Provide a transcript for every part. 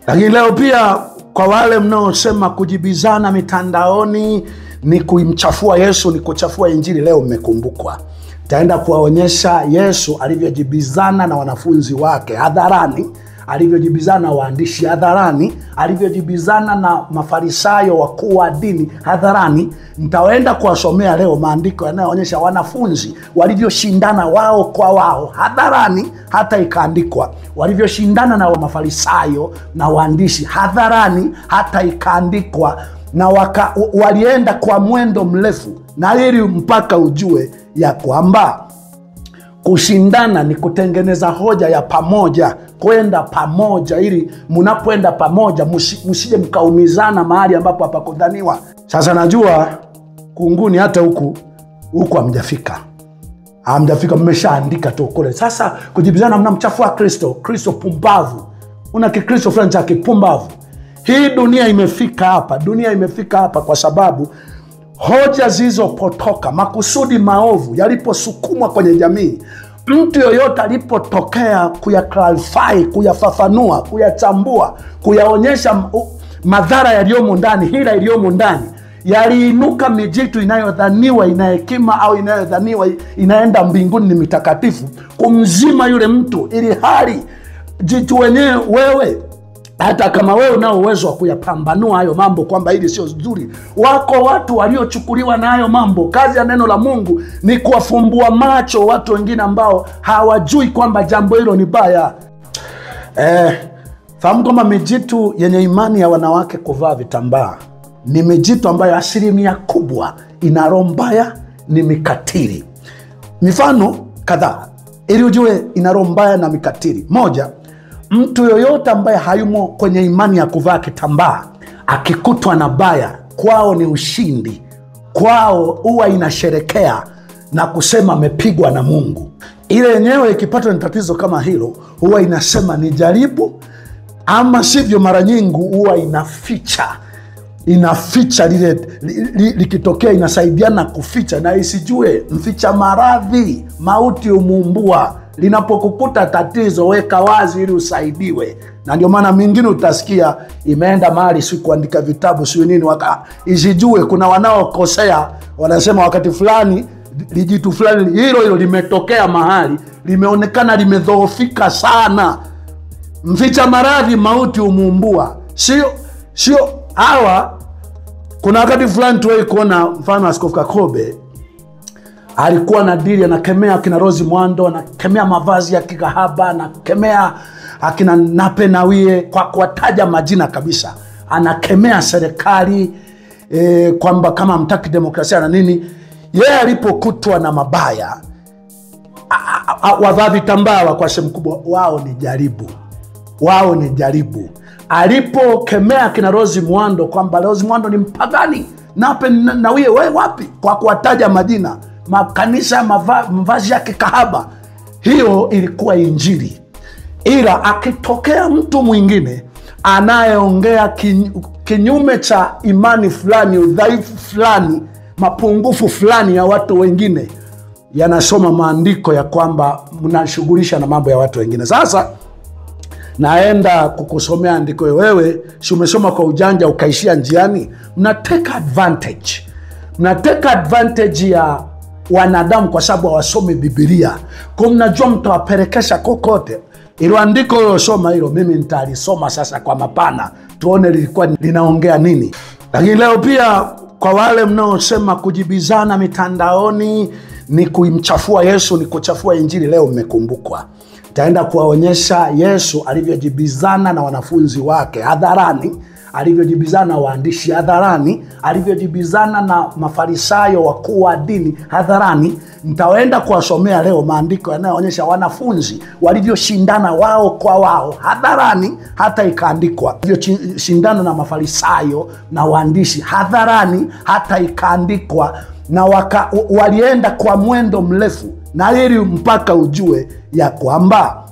Lakini leo pia kwa wale mnaosema kujibizana mitandaoni ni kumchafua Yesu, ni kuchafua Injili, leo mmekumbukwa. Taenda kuwaonyesha Yesu alivyojibizana na wanafunzi wake hadharani, alivyojibizana na waandishi hadharani, alivyojibizana na Mafarisayo wakuu wa dini hadharani. Nitaenda kuwasomea leo maandiko yanayoonyesha wanafunzi walivyoshindana wao kwa wao hadharani, hata ikaandikwa. Walivyoshindana na Mafarisayo na waandishi hadharani, hata ikaandikwa. Na walienda kwa mwendo mrefu, na ili mpaka ujue ya kwamba kushindana ni kutengeneza hoja ya pamoja, kwenda pamoja, ili mnapoenda pamoja msije mkaumizana mahali ambapo hapakudhaniwa. Sasa najua kunguni hata huku hamjafika, mmeshaandika tu kule. Sasa kujibizana mnamchafua Kristo pumbavu. Una Kikristo fulani cha kipumbavu. Hii dunia imefika hapa kwa sababu hoja zilizopotoka, makusudi maovu yaliposukumwa kwenye jamii, mtu yoyote alipotokea kuyaclarify, kuyafafanua, kuyachambua, kuyaonyesha madhara yaliyomo ndani, hila iliyomo ndani, yaliinuka mijitu inayodhaniwa ina hekima au inayodhaniwa inaenda mbinguni ni mitakatifu kumzima yule mtu, ili hali jitu wenyewe wewe, hata kama wewe unao uwezo wa kuyapambanua hayo mambo kwamba hili sio nzuri, wako watu waliochukuliwa na hayo mambo. Kazi ya neno la Mungu ni kuwafumbua macho watu wengine ambao hawajui kwamba jambo hilo ni baya. Fahamu kwamba mijitu yenye imani ya wanawake kuvaa vitambaa ni mijitu ambayo asilimia kubwa ina roho mbaya, ni mikatili. Mifano kadhaa ili ujue ina roho mbaya na mikatili. Moja, mtu yoyote ambaye hayumo kwenye imani ya kuvaa kitambaa akikutwa na baya, kwao ni ushindi. Kwao huwa inasherekea na kusema amepigwa na Mungu. Ile yenyewe ikipatwa na tatizo kama hilo, huwa inasema ni jaribu, ama sivyo mara nyingi huwa inaficha lile likitokea, inasaidiana kuficha, na isijue mficha maradhi mauti umuumbua. Linapokukuta tatizo, weka wazi ili usaidiwe. Na ndio maana mingine utasikia imeenda mahali si kuandika vitabu si nini, isijue kuna wanaokosea, wanasema wakati fulani lijitu fulani hilo limetokea mahali, limeonekana limedhoofika sana, mficha maradhi mauti umuumbua. Sio hawa. Kuna wakati fulani tuwe kuona mfano Askofu Kakobe alikuwa na dili, anakemea akina Rose Muhando, anakemea mavazi ya kikahaba, anakemea akina Nape Nnauye kwa kuwataja majina kabisa. Anakemea serikali kwamba kama mtaki demokrasia na nini. Yeye alipokutwa na mabaya, wavaa vitambaa kwa sehemu kubwa, wao ni jaribu. Alipokemea akina Rose Muhando kwamba Rose Muhando ni mpagani, Nape Nnauye wewe wapi, kwa kuwataja majina, makanisa, mavazi ya kikahaba, hiyo ilikuwa Injili. Ila akitokea mtu mwingine anayeongea kinyume cha imani fulani, udhaifu fulani, mapungufu fulani ya watu wengine, yanasoma maandiko ya kwamba mnashughulisha na mambo ya watu wengine. Sasa naenda kukusomea andiko. Wewe si umesoma kwa ujanja ukaishia njiani? Mnateka advantage ya wanadamu kwa sababu hawasome Biblia. Kwa mnajua mtawapelekesha kokote. Ilo andiko ulilosoma hilo, mimi nitalisoma sasa kwa mapana, tuone lilikuwa linaongea nini. Lakini leo pia kwa wale mnaosema kujibizana mitandaoni ni kumchafua Yesu, ni kuchafua Injili, leo mmekumbukwa. Taenda kuwaonyesha Yesu alivyojibizana na wanafunzi wake hadharani, alivyojibizana na waandishi hadharani, alivyojibizana na Mafarisayo wakuu wa dini hadharani. Nitaenda kuwasomea leo maandiko yanayoonyesha wanafunzi walivyoshindana wao kwa wao hadharani, hata ikaandikwa. Walivyoshindana na Mafarisayo na waandishi hadharani, hata ikaandikwa. Na walienda kwa mwendo mrefu, na ili mpaka ujue ya kwamba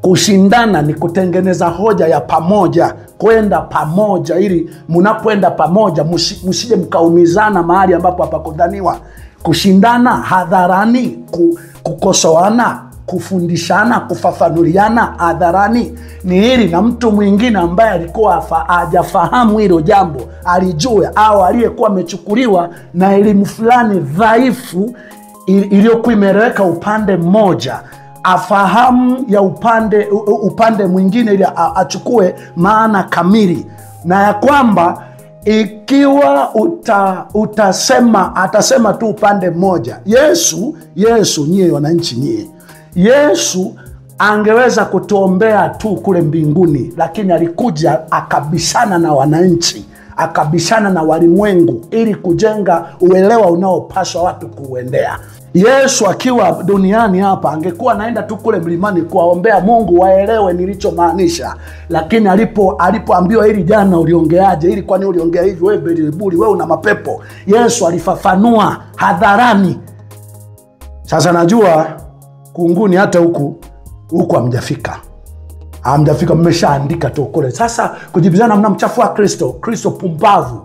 kushindana ni kutengeneza hoja ya pamoja, kwenda pamoja, ili mnapoenda pamoja msije mkaumizana mahali ambapo hapakudhaniwa. Kushindana hadharani, kukosoana, kufundishana, kufafanuliana hadharani ni hili, na mtu mwingine ambaye alikuwa hajafahamu hilo jambo alijue, au aliyekuwa amechukuliwa na elimu fulani dhaifu iliyokuwa imeleweka upande mmoja afahamu ya upande mwingine ili achukue maana kamili, na ya kwamba ikiwa atasema tu upande mmoja. Yesu nyie wananchi nyie, Yesu angeweza kutuombea tu kule mbinguni, lakini alikuja akabishana na wananchi, akabishana na walimwengu ili kujenga uelewa unaopaswa watu kuuendea. Yesu akiwa duniani hapa angekuwa naenda tu kule mlimani kuwaombea Mungu waelewe nilichomaanisha, lakini alipoambiwa hili jana uliongeaje, hili kwani uliongea hivi wewe Beelzebuli, wewe una mapepo, Yesu alifafanua hadharani. Sasa najua kunguni hata huku hamjafika, mmeshaandika tu kule. Sasa kujibizana mnamchafua Kristo pumbavu.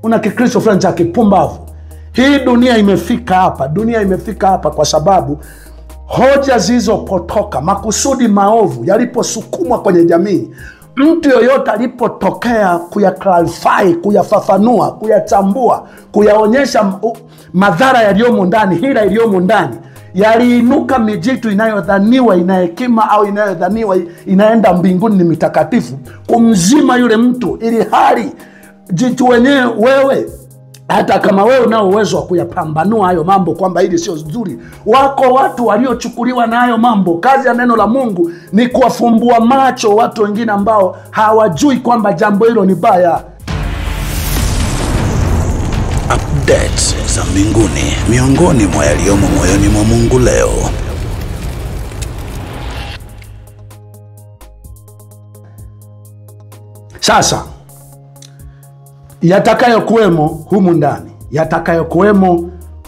Una Kikristo fulani cha kipumbavu. Hii dunia imefika hapa kwa sababu hoja zilizopotoka, makusudi maovu yaliposukumwa kwenye jamii, mtu yoyote alipotokea kuyaclarify, kuyafafanua, kuyachambua, kuyaonyesha madhara yaliyomo ndani, hila iliyomo ndani, yaliinuka mijitu inayodhaniwa ina hekima au inayodhaniwa inaenda mbinguni ni mitakatifu kumzima yule mtu, ili hali jitu wenyewe wewe, hata kama wewe unao uwezo wa kuyapambanua hayo mambo kwamba hili sio nzuri, wako watu waliochukuliwa na hayo mambo. Kazi ya neno la Mungu ni kuwafumbua macho watu wengine ambao hawajui kwamba jambo hilo ni baya. Updates za mbinguni, miongoni mwa yaliyomo moyoni mwa Mungu leo. Sasa yatakayokuwemo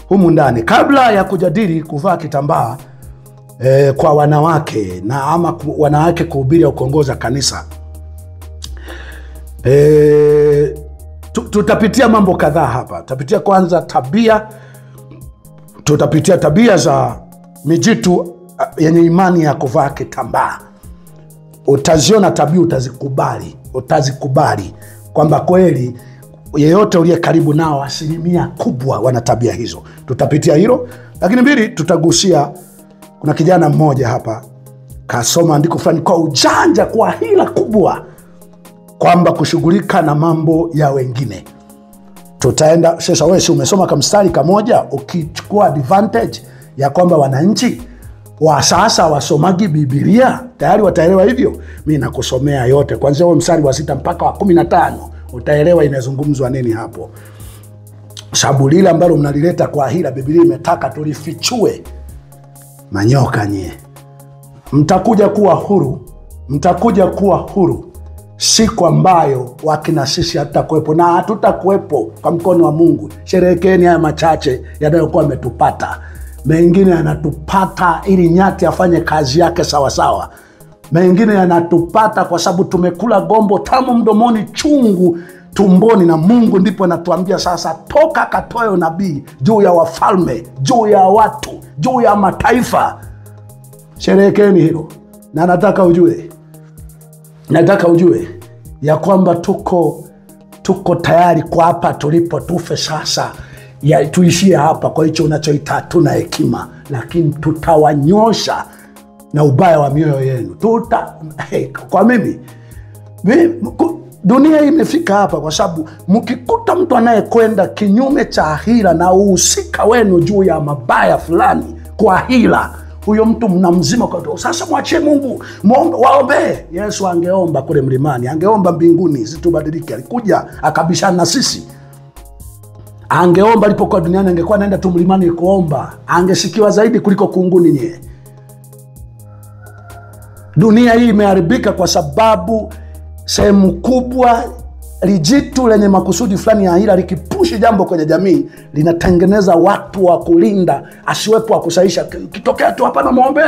humu ndani, kabla ya kujadili kuvaa kitambaa kwa wanawake na ama wanawake kuhubiri au kuongoza kanisa, tutapitia mambo kadhaa hapa. Tutapitia kwanza tutapitia tabia za mijitu yenye imani ya kuvaa kitambaa. Utaziona tabia, utazikubali kwamba kweli yeyote uliye karibu nao asilimia kubwa wana tabia hizo. Tutapitia hilo. Lakini mbili, tutagusia kuna kijana mmoja hapa kasoma andiko fulani kwa ujanja, kwa hila kubwa, kwamba kushughulika na mambo ya wengine. Tutaenda sasa, wewe si umesoma kamstari kamoja ukichukua advantage ya kwamba wananchi wa sasa wasomagi Biblia tayari wataelewa hivyo. Mimi nakusomea yote kuanzia huo mstari wa 6 mpaka wa 15, utaelewa inazungumzwa nini hapo. Sababu lile ambalo mnalileta kwa hila, Biblia imetaka tulifichue. Manyoka nyie, mtakuja kuwa huru siku ambayo wakina sisi hatutakuwepo, na hatutakuwepo kwa mkono wa Mungu. Sherehekeni haya machache yanayokuwa yametupata. Mengine yanatupata ili nyati afanye kazi yake sawasawa. Mengine yanatupata kwa sababu tumekula gombo tamu mdomoni, chungu tumboni, na Mungu ndipo anatuambia sasa, toka katoe unabii juu ya wafalme, juu ya watu, juu ya mataifa. Sherehekeni hilo. Na nataka ujue ya kwamba tuko tayari kwa hapa tulipo tufe sasa, ya tuishie hapa kwa hicho unachoita hatuna hekima, lakini tutawanyosha na ubaya wa mioyo yenu. Kwa mimi dunia hii imefika hapa kwa sababu mkikuta mtu anayekwenda kinyume cha hila na uhusika wenu juu ya mabaya fulani kwa hila, huyo mtu mnamzima kwa sasa. Mwachie Mungu, waombe. Yesu angeomba kule mlimani, angeomba mbinguni situbadilike. Alikuja akabishana na sisi. Angeomba alipokuwa duniani, angekuwa naenda tu mlimani kuomba, angesikiwa zaidi kuliko kunguni nye. Dunia hii imeharibika kwa sababu sehemu kubwa lijitu lenye makusudi fulani ya hila likipushi jambo kwenye jamii, linatengeneza watu wa kulinda asiwepo wa kusahisha. Kitokea tu hapa na muombe,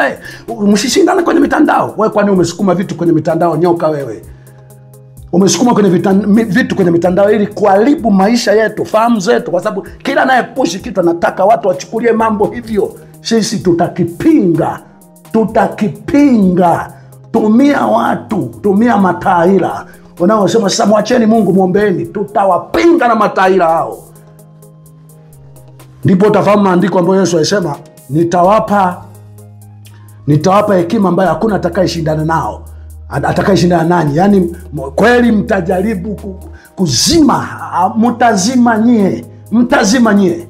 msishindane kwenye mitandao. Wewe kwani umesukuma vitu kwenye mitandao? Nyoka wewe. Umesukuma kwenye vitu kwenye mitandao ili kuharibu maisha yetu, fahamu zetu, kwa sababu kila anayepushi kitu anataka watu wachukulie mambo hivyo. Sisi tutakipinga tutakipinga. Tumia watu, tumia mataira wanaosema sasa mwacheni Mungu muombeeni, tutawapinga na mataira hao. Ndipo utafahamu maandiko ambayo Yesu alisema nitawapa hekima ambayo hakuna atakayeshindana nao, atakayeshindana nanyi. Yani kweli mtajaribu kuzima, mtazima nyie.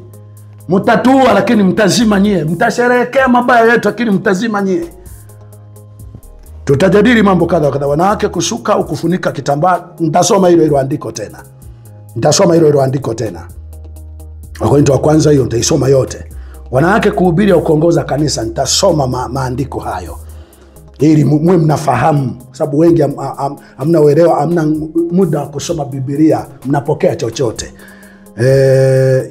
Mtatua lakini mtazima nyie. Mtasherehekea mabaya yetu lakini mtazima nyie. Tutajadili mambo kadha kadha. Wanawake kushuka au kufunika kitambaa, nitasoma hilo andiko tena. Wakorintho wa kwanza hiyo nitaisoma yote. Wanawake kuhubiri au kuongoza kanisa, nitasoma maandiko hayo ili mwe mnafahamu, sababu wengi hamna uelewa, hamna muda wa kusoma Biblia, mnapokea chochote.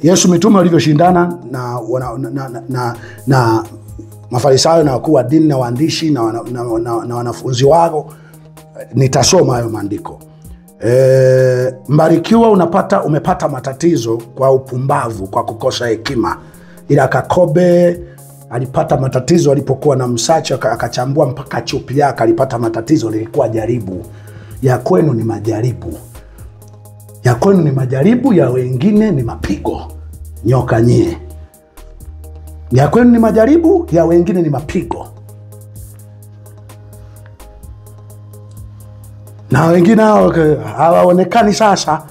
Yesu mitume walivyoshindana na Mafarisayo na wakuu wa dini na waandishi na wanafunzi wao, nitasoma hayo maandiko. Mbarikiwa umepata matatizo kwa upumbavu, kwa kukosa hekima. Ila Yakobe alipata matatizo alipokuwa na msacha, akachambua mpaka chupi yake, alipata matatizo, lilikuwa jaribu. Ya kwenu ni majaribu. Ya kwenu ni majaribu, ya wengine ni mapigo. Nyoka nyie. Ya kwenu ni majaribu, ya wengine ni mapigo. Na wengine hawaonekani sasa.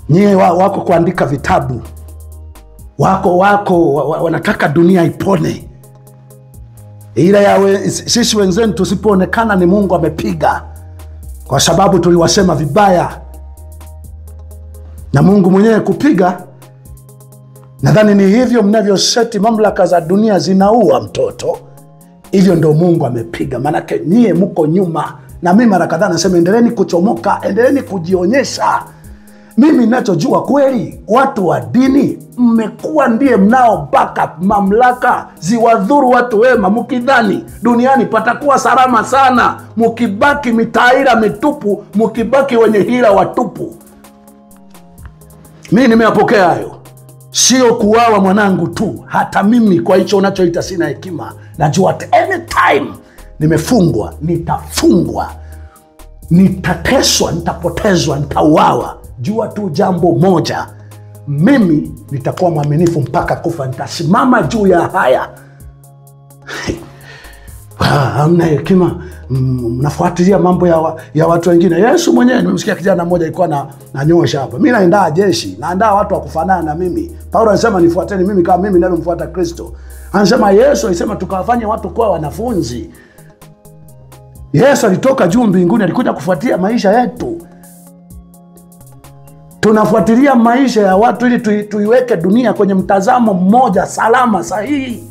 Nyie wako kuandika vitabu. Wako wanataka dunia ipone. Ila sisi wenzenu tusipoonekana ni Mungu amepiga, kwa sababu tuliwasema vibaya. Na Mungu mwenyewe kupiga. Nadhani ni hivyo mnavyoseti mamlaka za dunia zinaua mtoto. Hivyo ndio Mungu amepiga. Manake nyie mko nyuma. Na mimi mara kadhaa nasema endeleeni kuchomoka, endeleeni kujionyesha. Mimi ninachojua kweli, watu wa dini mmekuwa ndiye mnao backup mamlaka ziwadhuru watu wema, mkidhani duniani patakuwa salama sana, mkibaki mitaira mitupu, mkibaki wenye hila watupu. Mimi nimeyapokea hayo. Sio kuwawa mwanangu tu, hata mimi kwa hicho unachoita sina hekima. Najua at any time nimefungwa, nitafungwa, nitateswa, nitapotezwa, nitauawa. Jua tu jambo moja, mimi nitakuwa mwaminifu mpaka kufa. Nitasimama juu ya haya. Hamna hekima, mnafuatilia mambo ya watu wengine. Yesu mwenyewe, nimemsikia kijana mmoja alikuwa nanyosha hapa, mimi naandaa jeshi, naandaa watu wa kufanana na mimi. Paulo anasema nifuateni mimi kama mimi ninavyomfuata Kristo. Anasema Yesu alisema tukawafanye watu kuwa wanafunzi. Yesu alitoka juu mbinguni, alikuja kufuatia maisha yetu. Tunafuatilia maisha ya watu ili tuiweke dunia kwenye mtazamo mmoja salama sahihi.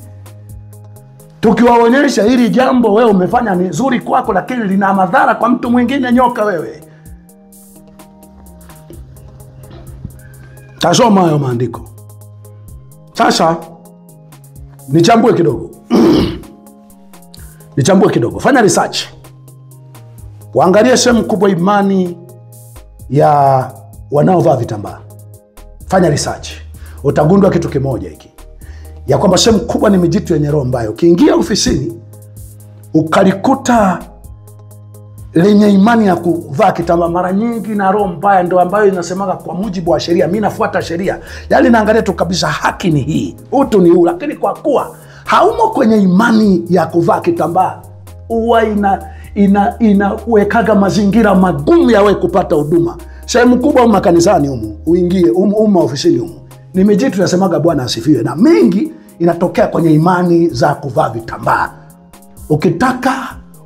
Tukiwaonyesha hili jambo wewe umefanya ni zuri kwako, lakini lina madhara kwa mtu mwingine, nyoka wewe. Tasoma hayo maandiko. Sasa nichambue kidogo. Fanya research. Waangalie sehemu kubwa imani ya wanaovaa vitambaa. Fanya research. Utagundua kitu kimoja hiki, ya kwamba sehemu kubwa ni mijitu yenye roho mbaya. Ukiingia ofisini ukalikuta lenye imani ya kuvaa kitambaa, mara nyingi na roho mbaya, ndio ambayo inasemaga kwa mujibu wa sheria. Mimi nafuata sheria, yaani naangalia tu kabisa haki ni hii, utu ni huu. Lakini kwa kuwa haumo kwenye imani ya kuvaa kitambaa, huwa inawekaga mazingira magumu ya wewe kupata huduma. Sehemu kubwa makanisani humu, uingie ofisini humu, ni mijitu tunasemaga Bwana asifiwe, na mengi inatokea kwenye imani za kuvaa vitambaa. Ukitaka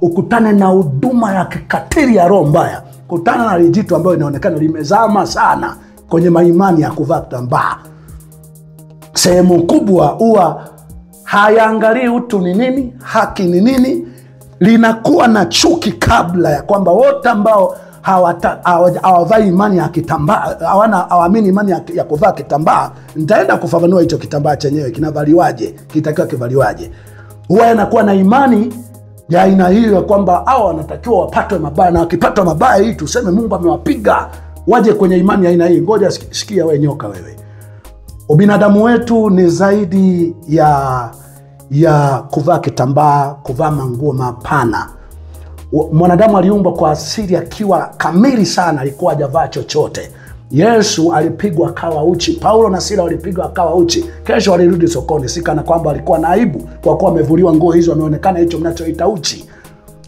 ukutane na huduma ya kikatili ya roho mbaya, kutana na mijitu ambayo inaonekana limezama sana kwenye maimani ya kuvaa vitambaa. Sehemu kubwa huwa hayaangalii utu ni nini, haki ni nini. Linakuwa na chuki kabla ya kwamba wote ambao hawavai imani ya kitambaa, hawaamini imani ya kuvaa kitambaa. Nitaenda kufafanua hicho kitambaa chenyewe kinavaliwaje, kitakiwa kivaliwaje. Huwa inakuwa na imani ya aina hiyo ya kwamba hao wanatakiwa wapatwe mabaya, na wakipatwa mabaya hii tuseme Mungu amewapiga, waje kwenye imani ya aina hii. Ngoja sikia wewe nyoka wewe. Ubinadamu wetu ni zaidi ya kuvaa kitambaa, kuvaa manguo mapana. Mwanadamu aliumbwa kwa asili akiwa kamili sana, alikuwa hajavaa chochote. Yesu alipigwa akawa uchi, Paulo na Sila walipigwa akawa uchi, kesho walirudi sokoni. Si kana kwamba alikuwa na aibu kwa kuwa amevuliwa nguo hizo, ameonekana hicho mnachoita uchi.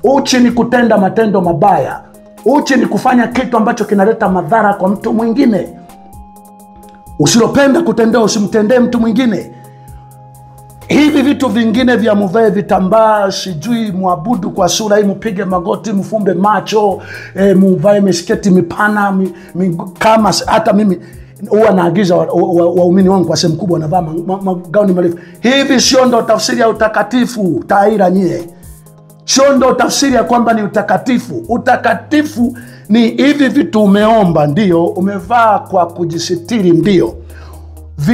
Uchi ni kutenda matendo mabaya. Uchi ni kufanya kitu ambacho kinaleta madhara kwa mtu mwingine. Usilopenda kutendea usimtendee mtu mwingine. Hivi vitu vingine vya muvae vitambaa, sijui muabudu kwa sura hii, mpige magoti, mfumbe macho, muvae mishiketi mipana, kama hata mimi huwa naagiza waumini wangu kwa sehemu kubwa wanavaa magauni marefu. Hivi sio ndo tafsiri ya utakatifu? Taira nyie, sio ndo tafsiri ya kwamba ni utakatifu? Utakatifu ni hivi vitu umeomba, ndio umevaa kwa kujisitiri, ndio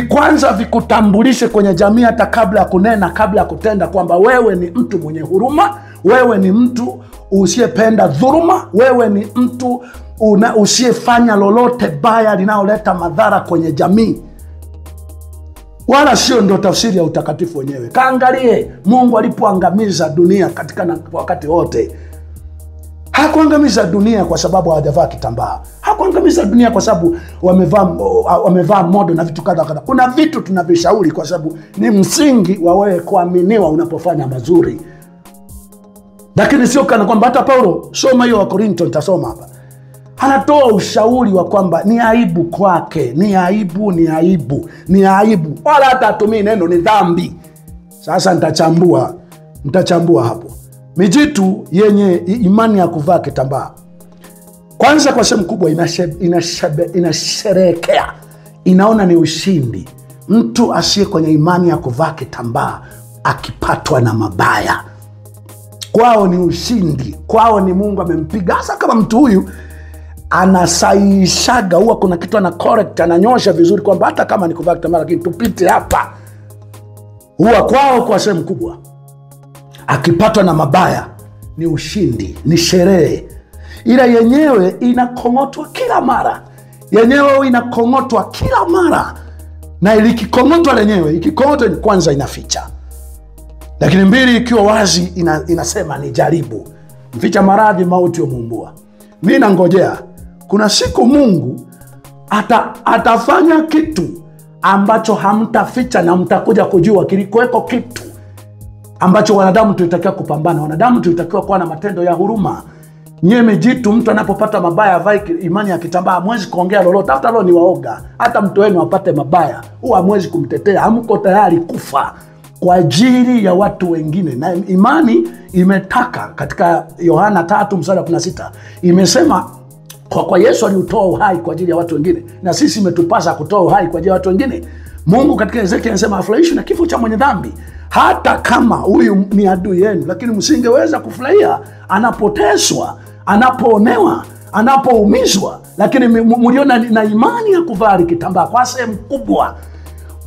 kwanza vikutambulishe kwenye jamii, hata kabla ya kunena, kabla ya kutenda, kwamba wewe ni mtu mwenye huruma, wewe ni mtu usiyependa dhuluma, wewe ni mtu usiyefanya lolote baya linaloleta madhara kwenye jamii. Wala sio ndo tafsiri ya utakatifu wenyewe. Kaangalie Mungu alipoangamiza dunia katika wakati wote. Hakuangamiza dunia kwa sababu hawajavaa kitambaa. Hakuangamiza dunia kwa sababu wamevaa modo na vitu kadha kadha. Kuna vitu tunavishauri kwa sababu ni msingi wa wewe kuaminiwa unapofanya mazuri. Lakini sio kana kwamba, hata Paulo, soma hiyo wa Korinto, nitasoma hapa, anatoa ushauri wa kwamba ni aibu kwake, ni aibu, ni aibu, ni aibu. Wala hata atumii neno ni dhambi. Sasa nitachambua hapo. Mijitu yenye imani ya kuvaa kitambaa, kwanza kwa sehemu kubwa inasherehekea, inaona ni ushindi. Mtu asiye kwenye imani ya kuvaa kitambaa akipatwa na mabaya, kwao ni ushindi, kwao ni Mungu amempiga. Hasa kama mtu huyu anasaishaga, huwa kuna kitu ana correct, ananyosha vizuri kwamba hata kama ni kuvaa kitambaa lakini tupite hapa, huwa kwao kwa sehemu kubwa akipatwa na mabaya ni ushindi, ni sherehe. Ila yenyewe inakongotwa kila mara, yenyewe inakongotwa kila mara. Na ilikikongotwa lenyewe, ikikongotwa kwanza inaficha, lakini mbili ikiwa wazi inasema ni jaribu. Mficha maradhi mauti umumbua. Mimi nangojea kuna siku Mungu atafanya kitu ambacho hamtaficha na mtakuja kujua kilikuweko kitu ambacho wanadamu tulitakiwa kupambana. Wanadamu tulitakiwa kuwa na matendo ya huruma. Nyie mijitu, mtu anapopata mabaya vai imani ya kitambaa, hamwezi kuongea lolote. Hata leo ni waoga, hata mtu wenu apate mabaya, huwa hamwezi kumtetea. Hamko tayari kufa kwa ajili ya watu wengine. Na imani imetaka katika Yohana 3:16 imesema kwa Yesu aliutoa uhai kwa ajili ya watu wengine, na sisi imetupasa kutoa uhai kwa ajili ya watu wengine. Mungu katika Ezekiel anasema afurahishwi na kifo cha mwenye dhambi. Hata kama huyu ni adui yenu, lakini msingeweza kufurahia anapoteswa, anapoonewa, anapoumizwa. Lakini mliona na imani ya kuvaa kitambaa kwa sehemu kubwa.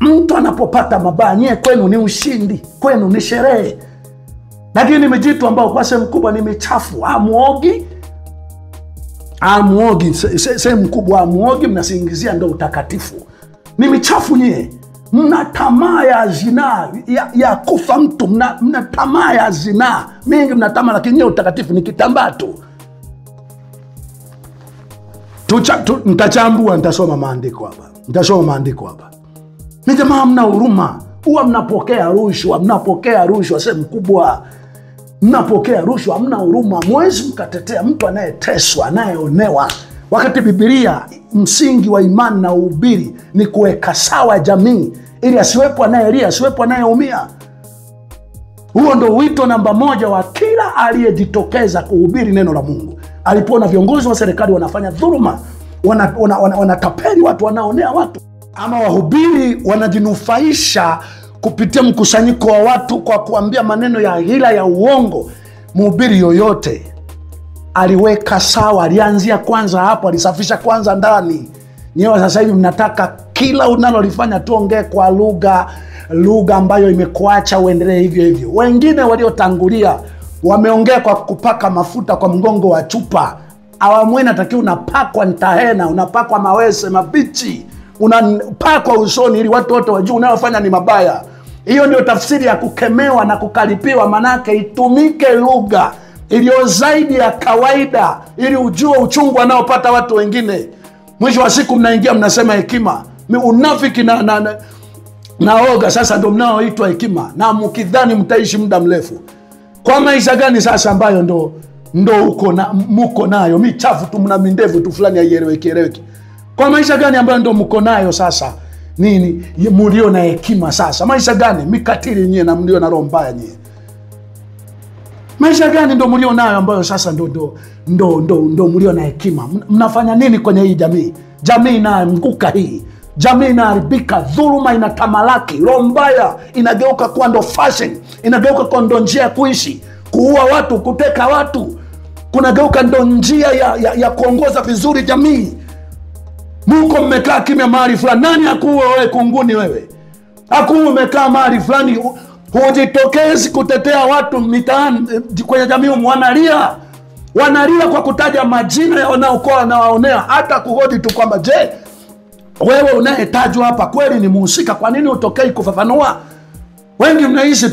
Mtu anapopata mabaya, nyie kwenu ni ushindi, kwenu ni sherehe. Lakini mijitu ambao kwa sehemu kubwa ni michafu, amuogi sehemu kubwa, amuogi, mnasingizia ndo utakatifu. Ni michafu nyie. Mna tamaa ya zinaa, ya kufa mtu, mna tamaa ya zinaa. Mingi mna tamaa, lakini nyie utakatifu ni kitambaa tu. Nitachambua, nitasoma maandiko hapa. Ni jamaa mna huruma, huwa mnapokea rushwa sehemu kubwa. Mnapokea rushwa, mna huruma, mwezi mkatetea mtu anayeteswa, anayeonewa. Wakati Biblia msingi wa imani na uhubiri ni kuweka sawa jamii, ili asiwepo anayelia, asiwepo anayeumia. Huo ndo wito namba 1 wa kila aliyejitokeza kuhubiri neno la Mungu. Alipoona viongozi wa serikali wanafanya dhuluma, wanatapeli watu, wanaonea watu, ama wahubiri wanajinufaisha kupitia mkusanyiko wa watu kwa kuambia maneno ya hila ya uongo, mhubiri yoyote aliweka sawa, alianzia kwanza hapo, alisafisha kwanza ndani. Nyewe sasa hivi mnataka kila unalolifanya tuongee kwa lugha ambayo imekuacha uendelee hivyo hivyo. Wengine waliotangulia wameongea kwa kupaka mafuta kwa mgongo wa chupa. Awamu inatakiwa unapakwa ntahena, unapakwa mawese mabichi, unapakwa usoni ili watu wote wajue unayofanya ni mabaya. Hiyo ndio tafsiri ya kukemewa na kukaripiwa, manake itumike lugha iliyo zaidi ya kawaida ili ujue uchungu anaopata watu wengine. Mwisho wa siku mnaingia mnasema hekima. Unafiki na oga sasa ndio mnaoitwa hekima, na mkidhani mtaishi muda mrefu. Kwa maisha gani sasa ambayo ndo uko na mko nayo michafu tu, mna mindevu tu fulani haieleweki? Kwa maisha gani ambayo ndo mko nayo sasa? Nini mlio na hekima sasa? Maisha gani mikatili nyie na mlio na roho mbaya nyie? Maisha gani ndo mlio nayo ambayo sasa ndo mlio na hekima? Mnafanya nini kwenye hii jamii? Jamii inaanguka hii. Jamii inaharibika, dhuluma inatamalaki, roho mbaya inageuka kuwa ndo fashion, inageuka kuwa ndo njia ya kuishi, kuua watu, kuteka watu, kunageuka ndo njia ya kuongoza vizuri jamii. Muko mmekaa kimya mahali fulani, nani akuue wewe kunguni wewe? Akuue umekaa mahali fulani, hujitokezi kutetea watu mitaani kwenye jamii, wanalia kwa kutaja majina ya wanaokuwa na waonea, hata kuhoji tu kwamba je, wewe unayetajwa hapa kweli ni muhusika? Kwa nini utokei kufafanua? Wengi mnaishi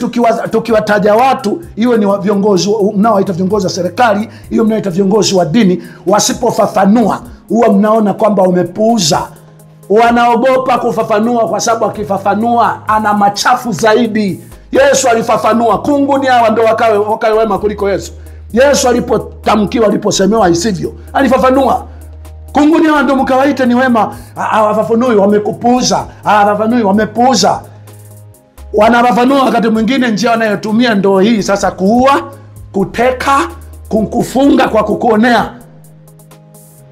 tukiwataja watu, iwe ni viongozi mnaoita viongozi wa serikali, iwe mnaoita viongozi wa dini, wasipofafanua huwa mnaona kwamba umepuuza. Wanaogopa kufafanua kwa sababu akifafanua ana machafu zaidi. Yesu alifafanua, kunguni hawa ndo wakawe wema kuliko Yesu. Yesu alipotamkiwa, aliposemewa isivyo, alifafanua. Kunguni hawa ndo mkawaite ni wema, hawafafanui, wamekupuuza. Hawafafanui, wamepuuza. Wanafafanua wakati mwingine njia wanayotumia ndo hii sasa: kuua, kuteka, kukufunga kwa kukuonea.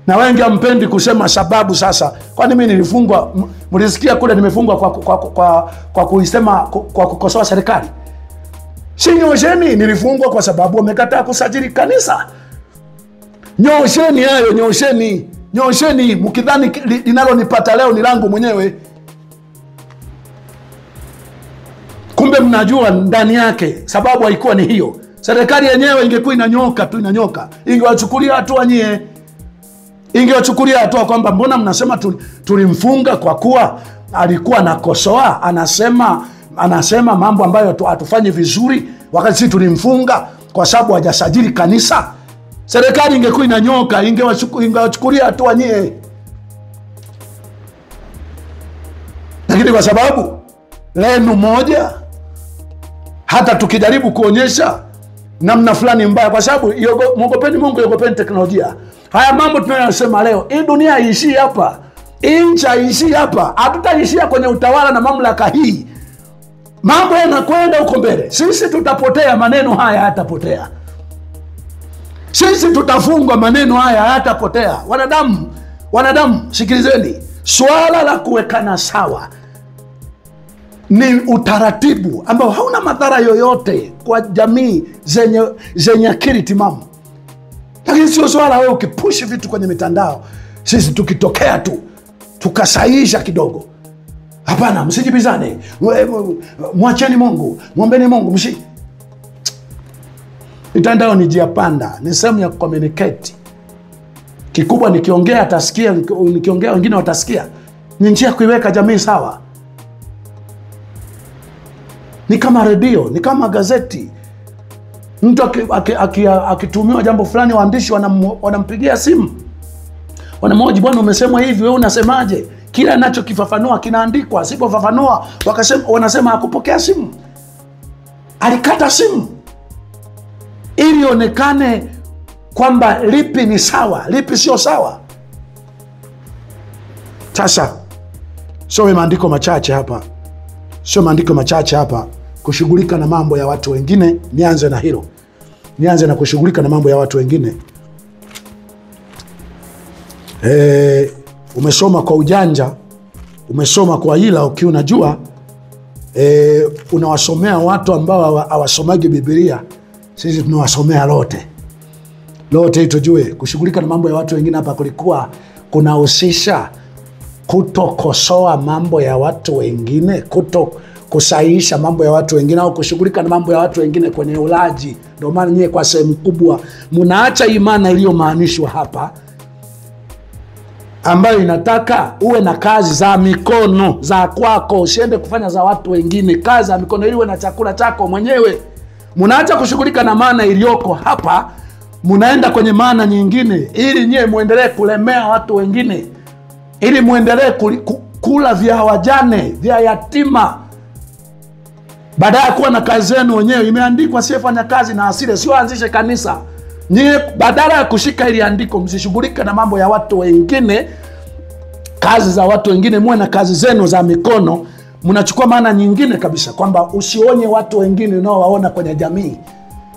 Na wengi hampendi kusema sababu. Sasa kwani mimi nilifungwa, mlisikia kule nimefungwa kwa kuisema, kwa kukosoa serikali? Si nyosheni, nilifungwa kwa sababu wamekataa kusajili kanisa. Nyosheni hayo, nyosheni mkidhani linalonipata leo ni langu mwenyewe. Kumbe mnajua ndani yake sababu haikuwa ni hiyo. Serikali yenyewe ingekuwa inanyoka, ingewachukulia hatua nyie. Ingewachukulia hatua kwamba mbona mnasema tulimfunga kwa kuwa alikuwa anakosoa, anasema mambo ambayo hatufanyi vizuri, wakati sisi tulimfunga kwa sababu hajasajili kanisa. Serikali ingekuwa inanyoka, ingewachukulia hatua nyie. Lakini kwa sababu lenu moja, hata tukijaribu kuonyesha namna fulani mbaya, kwa sababu mwogopeni Mungu, yogopeni teknolojia. Haya mambo tunayosema leo, hii dunia haiishii hapa, nchi haiishii hapa, hatutaishia kwenye utawala na mamlaka hii. Mambo yanakwenda huko mbele. Sisi tutapotea, maneno haya hayatapotea. Sisi tutafungwa, maneno haya hayatapotea. Wanadamu, sikilizeni, swala la kuwekana sawa ni utaratibu ambao hauna madhara yoyote kwa jamii zenye akili timamu. Lakini sio swala wewe ukipushi vitu kwenye mitandao, sisi tukitokea tu tukasahihisha kidogo. Hapana, msijibizane. Mwacheni Mungu, mwombeni Mungu, mitandao ni njia panda, ni sehemu ya communicate. Kikubwa nikiongea atasikia, nikiongea wengine watasikia. Ni njia ya kuiweka jamii sawa. Ni kama redio, ni kama gazeti. Mtu akitumiwa jambo fulani, waandishi wanampigia simu, wanamhoji, bwana umesemwa hivi, wewe unasemaje? Kila anachokifafanua kinaandikwa. Asipofafanua wanasema hakupokea simu, alikata simu, ili ionekane kwamba lipi ni sawa, lipi sio sawa. Sasa sio maandiko machache hapa kushughulika na mambo ya watu wengine. Nianze na hilo, nianze na kushughulika na mambo ya watu wengine. Umesoma kwa ujanja, umesoma kwa hila, ukiwa unajua unawasomea watu ambao hawasomagi Biblia. Sisi tunawasomea lote hii tujue. Kushughulika na mambo ya watu wengine hapa kulikuwa kunahusisha kutokosoa mambo ya watu wengine, kusahihisha mambo ya watu wengine, au kushughulika na mambo ya watu wengine kwenye ulaji. Ndio maana nyie kwa sehemu kubwa mnaacha imani iliyomaanishwa hapa, ambayo inataka uwe na kazi za mikono za kwako, usiende kufanya za watu wengine. Kazi za mikono ili uwe na chakula chako mwenyewe. Mnaacha kushughulika na maana iliyoko hapa, mnaenda kwenye maana nyingine ili nyewe muendelee kulemea watu wengine, ili muendelee kula vya wajane, vya yatima, badala ya kuwa na kazi zenu wenyewe. Imeandikwa asiyefanya kazi na asile, sio anzishe kanisa. Nyie badala ya kushika ili andiko, msishughulike na mambo ya watu wengine, kazi za watu wengine, muwe na kazi zenu za mikono. Mnachukua maana nyingine kabisa, kwamba usionye watu wengine unaowaona kwenye jamii,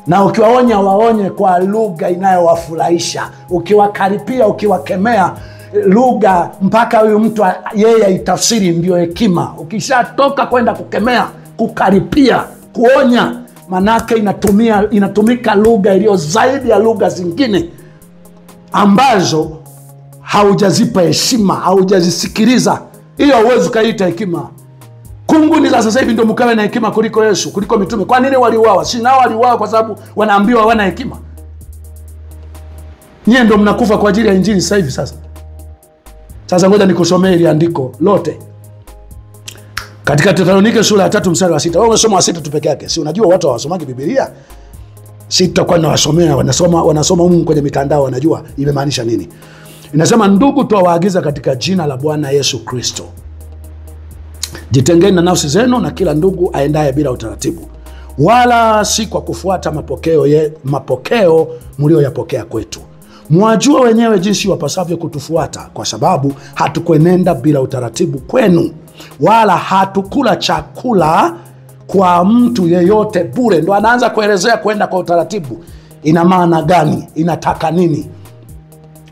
na ukiwaonya waonye kwa lugha inayowafurahisha. Ukiwakaripia, ukiwakemea, lugha mpaka huyu mtu yeye itafsiri ndio hekima. Ukishatoka kwenda kukemea, kukaripia, kuonya, manake inatumika lugha iliyo zaidi ya lugha zingine ambazo haujazipa heshima, haujazisikiliza. Hiyo huwezi kaita hekima. Kunguni za sasa hivi ndio mkawe na hekima kuliko Yesu, kuliko mitume. Kwa nini waliuawa? Si nao waliuawa kwa sababu wanaambiwa hawana hekima? Nyie ndio mnakufa kwa ajili ya injili sasa hivi. Sasa ngoja nikusomee ile andiko lote katika Tesalonike sura ya 3 mstari wa 6. Wewe unasoma wa 6 tu peke yake. Si unajua watu hawasomagi Biblia? Si tutakuwa nawasomea, wanasoma humu kwenye mitandao, wanajua imemaanisha nini. Inasema, ndugu, tuwaagiza katika jina la Bwana Yesu Kristo, jitengeni na nafsi zenu na kila ndugu aendaye bila utaratibu, wala si kwa kufuata mapokeo mlioyapokea kwetu. Mwajua wenyewe jinsi wapasavyo kutufuata, kwa sababu hatukuenenda bila utaratibu kwenu, wala hatukula chakula kwa mtu yeyote bure. Ndo anaanza kuelezea kwenda kwa utaratibu ina maana gani, inataka nini.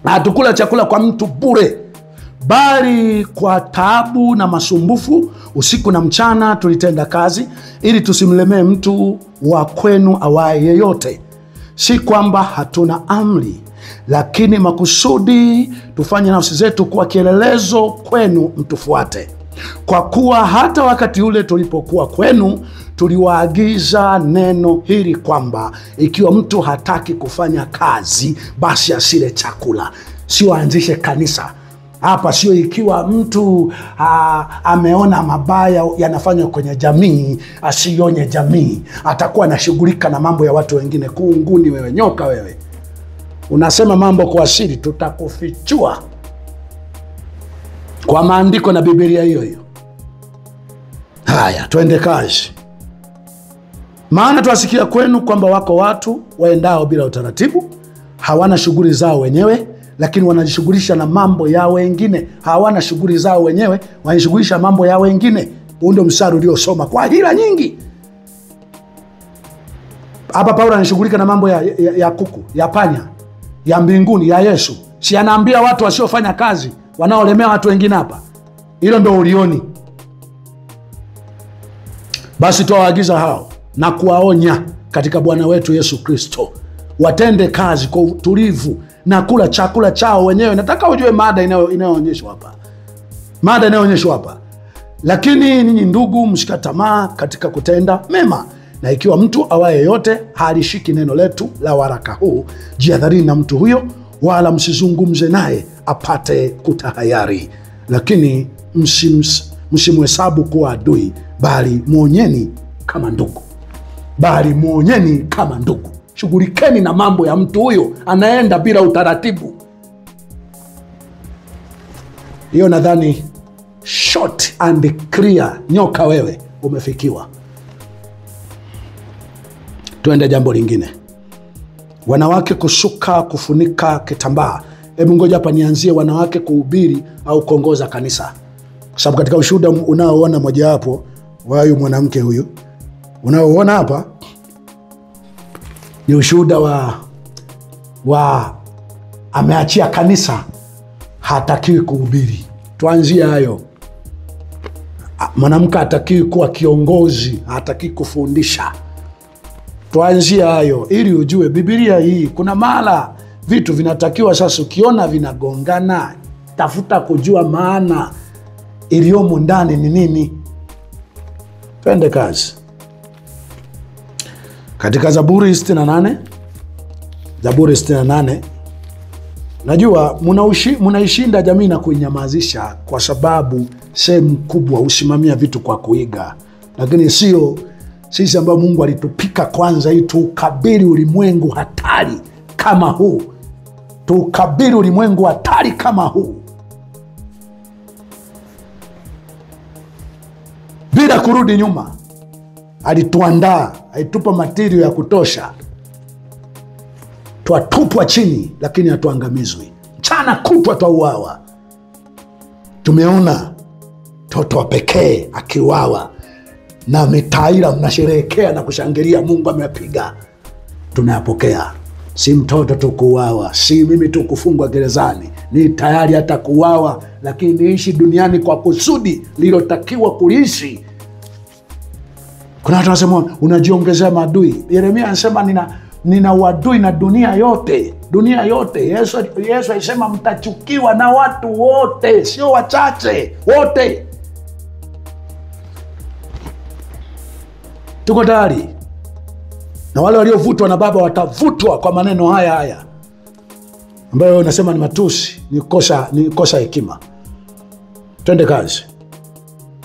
Hatukula chakula kwa mtu bure, bali kwa taabu na masumbufu, usiku na mchana tulitenda kazi, ili tusimlemee mtu wa kwenu awaye yeyote. Si kwamba hatuna amri, lakini makusudi tufanye nafsi zetu kuwa kielelezo kwenu, mtufuate. Kwa kuwa hata wakati ule tulipokuwa kwenu, tuliwaagiza neno hili, kwamba ikiwa mtu hataki kufanya kazi, basi asile chakula. Sio aanzishe kanisa hapa, sio ikiwa mtu ameona mabaya yanafanywa kwenye jamii, asionye jamii, atakuwa anashughulika na mambo ya watu wengine. Kunguni wewe, nyoka wewe, unasema mambo kwa siri, tutakufichua kwa maandiko na Biblia hiyo hiyo. Haya, twende kazi. Maana twasikia kwenu kwamba wako watu waendao bila utaratibu, hawana shughuli zao wenyewe, lakini wanajishughulisha na mambo ya wengine. Hawana shughuli zao wenyewe, wanajishughulisha mambo ya wengine. Huu ndio mstari uliosoma kwa hila nyingi. Hapa Paulo anashughulika na mambo ya kuku, ya panya, ya mbinguni, ya Yesu. Si anaambia watu wasiofanya kazi, wanaolemea watu wengine hapa. Hilo ndio ulioni. Basi tuwaagiza hao na kuwaonya katika Bwana wetu Yesu Kristo, watende kazi kwa utulivu na kula chakula chao wenyewe. Nataka ujue mada inayoonyeshwa hapa. Mada inayoonyeshwa hapa. Lakini ninyi ndugu, mshika tamaa katika kutenda mema. Na ikiwa mtu awaye yote halishiki neno letu la waraka huu, jihadharini na mtu huyo, wala msizungumze naye apate kutahayari. Lakini msimhesabu kuwa adui, bali muonyeni kama ndugu. Bali muonyeni kama ndugu. Shughulikeni na mambo ya mtu huyo anaenda bila utaratibu. Hiyo nadhani short and clear. Nyoka wewe, umefikiwa. Tuende jambo lingine. Wanawake kushuka kufunika kitambaa. Hebu ngoja hapa nianzie wanawake kuhubiri au kuongoza kanisa. Kwa sababu katika ushuhuda unaoona mojawapo wa huyu mwanamke huyu, unaoona hapa ni ushuhuda wa ameachia kanisa, hatakiwi kuhubiri. Tuanzie hayo. Mwanamke hatakiwi kuwa kiongozi, hatakiwi kufundisha. Tuanzie hayo ili ujue Biblia hii kuna mahala vitu vinatakiwa. Sasa ukiona vinagongana, tafuta kujua maana iliyomo ndani ni nini. Twende kazi. Katika Zaburi 68, Zaburi 68 Najua munaishinda jamii na kuinyamazisha kwa sababu sehemu kubwa usimamia vitu kwa kuiga, lakini sio sisi ambao Mungu alitupika kwanza ili tukabili ulimwengu hatari kama huu. Tukabili ulimwengu hatari kama huu bila kurudi nyuma. Alituandaa, alitupa matirio ya kutosha. Twatupwa chini lakini hatuangamizwi. Mchana kutwa twauawa. Tumeona mtoto wa pekee akiuawa na mitaira mnasherehekea na kushangilia Mungu amepiga. Tunayapokea. Si mtoto tu kuuawa, si mimi tu kufungwa gerezani. Ni tayari hata kuuawa, lakini niishi duniani kwa kusudi lilotakiwa kuishi. Kuna watu wanasema unajiongezea maadui. Yeremia anasema nina wadui na dunia yote. Dunia yote. Yesu alisema mtachukiwa na watu wote, sio wachache, wote. Tuko tayari. Na wale waliovutwa na Baba watavutwa kwa maneno haya ambayo nasema ni matusi, ni kosa hekima. Twende kazi.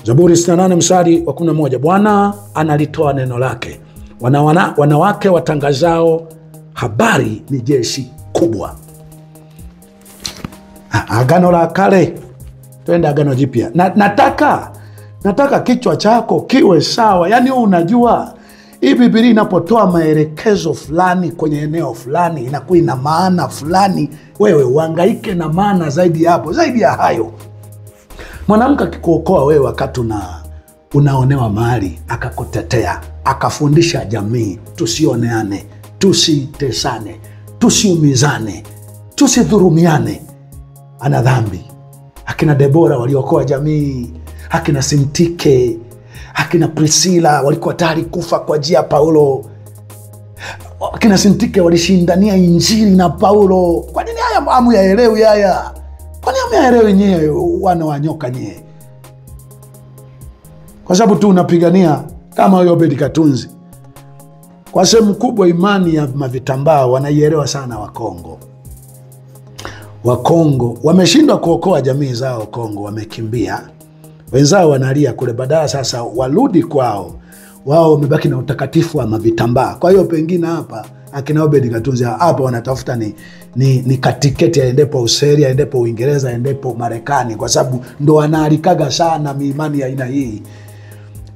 Zaburi 68 mstari wa 11. Bwana analitoa neno lake. Wanawake watangazao habari ni jeshi kubwa. Agano la kale. Twende Agano Jipya. Nataka kichwa chako kiwe sawa. Yaani unajua hii Biblia inapotoa maelekezo fulani kwenye eneo fulani inakuwa ina maana fulani. Wewe uhangaike na maana zaidi hapo, zaidi ya hayo. Mwanamke akikuokoa wewe wakati unaonewa mahali, akakutetea, akafundisha jamii tusioneane, tusitesane, tusiumizane, tusidhurumiane, ana dhambi. Akina Debora waliokoa jamii, akina Sintike, akina Priscilla walikuwa tayari kufa kwa ajili ya Paulo. Akina Sintike walishindania injili na Paulo. Kwa nini haya hamu yaelewi haya? Kwa nini hamuyaelewi nyie wana wa nyoka nyie? Kwa sababu tu unapigania kama huyo Obedi Katunzi. Kwa sehemu kubwa imani ya mavitambaa wanaielewa sana Wakongo. Wakongo wameshindwa kuokoa jamii zao. Kongo wamekimbia, wenzao wanalia kule, badala sasa warudi kwao. Wao wamebaki na utakatifu wa mavitambaa. Kwa hiyo pengine hapa akina Obedi Katunzi hapa wanatafuta ni katiketi aendepo Australia, aendepo Uingereza, aendepo Marekani, kwa sababu ndo wanaalikaga sana imani ya aina hii.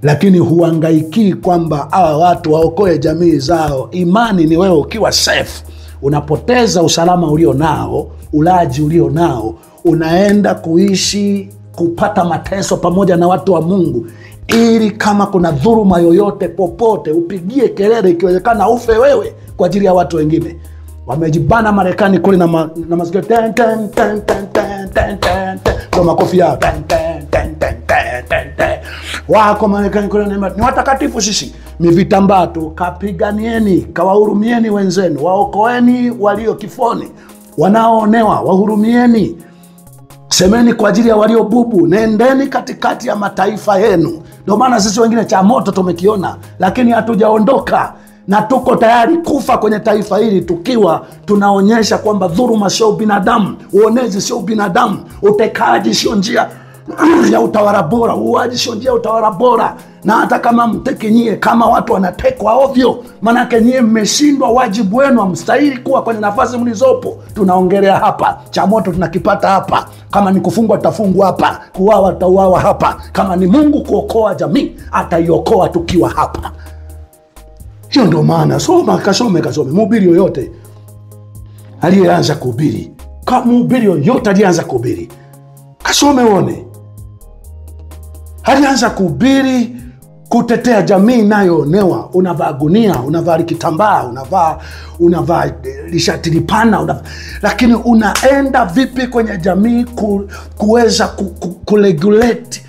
Lakini huangaiki kwamba hawa watu waokoe jamii zao. Imani ni wewe ukiwa safe, unapoteza usalama ulio nao, ulaji ulio nao, unaenda kuishi kupata mateso pamoja na watu wa Mungu, ili kama kuna dhuluma yoyote popote upigie kelele, ikiwezekana ufe wewe kwa ajili ya watu wengine. Wamejibana Marekani kule na masikio ten ten ten ten ten ten ten kwa makofi yao ten ten ten ten ten ten. Wako Marekani kule ni watakatifu sisi. Mivitambaa tu, kapiganieni, kawahurumieni wenzenu, waokoeni walio kifoni, wanaoonewa wahurumieni. Semeni kwa ajili ya walio bubu, nendeni katikati ya mataifa yenu. Ndio maana sisi wengine cha moto tumekiona, lakini hatujaondoka na tuko tayari kufa kwenye taifa hili tukiwa tunaonyesha kwamba dhuluma sio binadamu, uonezi sio binadamu, utekaji sio njia ya utawala bora, uuaji sio njia ya utawala bora. Na hata kama mteki nyie, kama watu wanatekwa ovyo, manake nyie mmeshindwa wajibu wenu, hamstahili kuwa kwenye nafasi mlizopo. Tunaongelea hapa, cha moto tunakipata hapa. Kama ni kufungwa tutafungwa hapa, kuuawa tutauawa hapa. Kama ni Mungu kuokoa jamii, ataiokoa tukiwa hapa. Hiyo ndio maana kasome mhubiri yoyote aliyeanza kuhubiri, mhubiri yoyote aliyeanza kuhubiri, kasome uone. Alianza kuhubiri kutetea jamii inayoonewa. Unavaa gunia, unavaa kitambaa, unavaa lishati lipana, lakini unaenda vipi kwenye jamii kuweza kuregulate,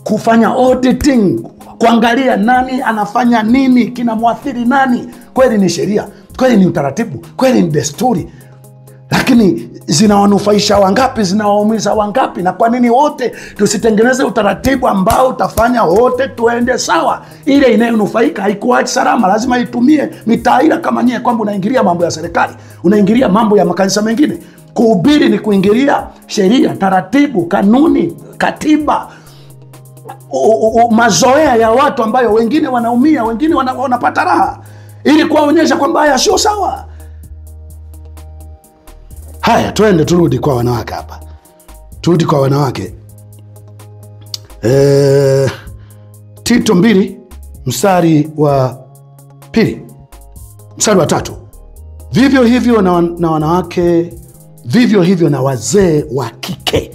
kufanya auditing, kuangalia nani anafanya nini, kinamwathiri nani? Kweli ni sheria, kweli ni utaratibu, kweli ni desturi, lakini zinawanufaisha wangapi, zinawaumiza wangapi? Na kwa nini wote tusitengeneze utaratibu ambao utafanya wote tuende sawa? Ile inayonufaika haikuachi salama, lazima itumie mitaira kama nyie, kwamba unaingilia mambo ya serikali, unaingilia mambo ya makanisa mengine. Kuhubiri ni kuingilia sheria, taratibu, kanuni, katiba, mazoea ya watu ambayo wengine wanaumia, wengine wanapata raha, ili kuwaonyesha kwamba haya sio sawa. Haya, twende turudi kwa wanawake hapa. Turudi kwa wanawake. Tito 2 mstari wa 2, mstari wa 3. Vivyo hivyo na wanawake, vivyo hivyo na wazee wa kike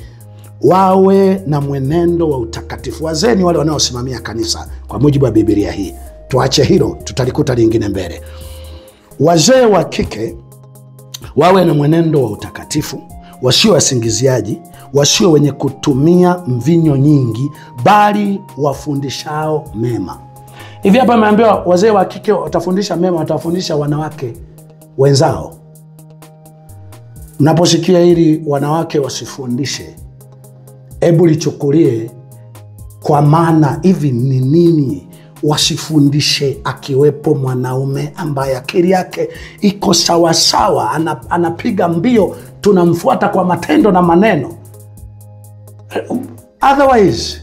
wawe na mwenendo wa utakatifu. Wazee ni wale wanaosimamia kanisa kwa mujibu wa Biblia hii. Tuache hilo, tutalikuta lingine mbele. Wazee wa kike wawe na mwenendo wa utakatifu, wasio wasingiziaji, wasio wenye kutumia mvinyo nyingi, bali wafundishao mema. Hivi hapa ameambiwa wazee wa kike watafundisha mema, watafundisha wanawake wenzao. Mnaposikia hili wanawake wasifundishe, hebu lichukulie kwa maana hivi ni nini wasifundishe, akiwepo mwanaume ambaye akili yake iko sawasawa, anapiga mbio, tunamfuata kwa matendo na maneno. Otherwise,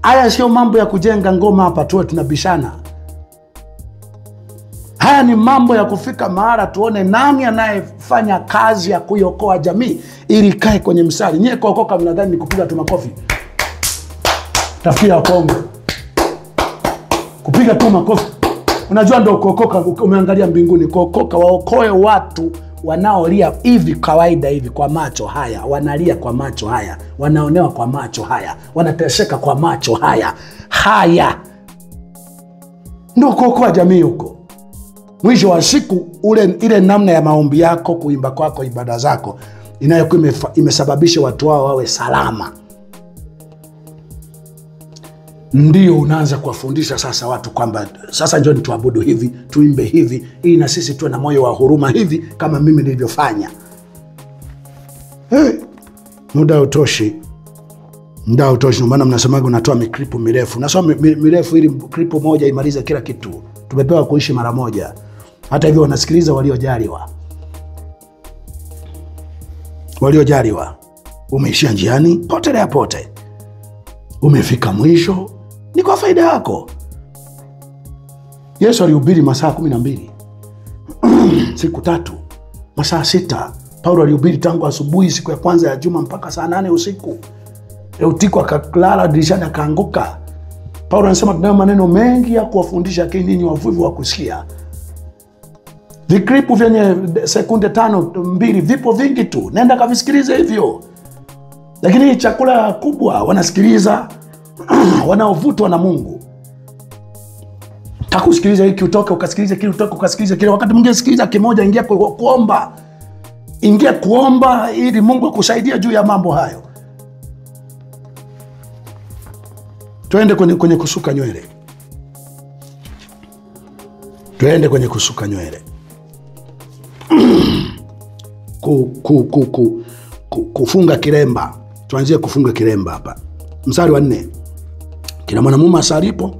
haya sio mambo ya kujenga ngoma hapa tuwe tunabishana. Haya ni mambo ya kufika mahali tuone nani anayefanya kazi ya kuiokoa jamii ili kae kwenye mstari. Nyie kuokoka mnadhani ni kupiga tu makofi. Tafikia Kongo. Kupiga tu makofi. Unajua ndio kuokoka, umeangalia mbinguni. Kuokoka waokoe watu wanaolia hivi kawaida hivi kwa macho haya, wanalia kwa macho haya, wanaonewa kwa macho haya, wanateseka kwa macho haya. Haya ndio kuokoa jamii huko. Mwisho wa siku ile namna ya maombi yako, kuimba kwako, ibada zako inayokuwa imesababisha watu wao wawe salama, ndio unaanza kuwafundisha sasa watu kwamba sasa njoni tuabudu hivi, tuimbe hivi, ili na sisi tuwe na moyo wa huruma hivi kama mimi nilivyofanya. Muda utoshi. Muda utoshi, maana mnasemaga unatoa mikripu mirefu. Nasoma mirefu ili kripu moja imalize kila kitu. Tumepewa kuishi mara moja. Hata hivyo wanasikiliza waliojaliwa. Waliojaliwa. Umeishia njiani, potelea pote. Umefika mwisho, ni kwa faida yako. Yesu alihubiri masaa 12. Siku 3, masaa 6. Paulo alihubiri tangu asubuhi siku ya kwanza ya juma mpaka saa 8 usiku. Eutiko akaklala dirishani akaanguka. Paulo anasema tunayo maneno mengi ya kuwafundisha, lakini ninyi wavivu wa kusikia. Vikripu vyenye sekunde 5-2 vipo vingi tu. Nenda kavisikilize hivyo. Lakini chakula kubwa wanasikiliza wanaovutwa na Mungu. Takusikiliza hiki utoke ukasikilize kile, utoke ukasikilize kile. Wakati mwingine sikiliza kimoja, ingia kuomba. Ingia kuomba ili Mungu akusaidia juu ya mambo hayo. Tuende kwenye kusuka nywele. Tuende kwenye kusuka nywele. Kufunga kiremba. Tuanzie kufunga kiremba hapa. Mstari wa 4. Kila mwanamume asalipo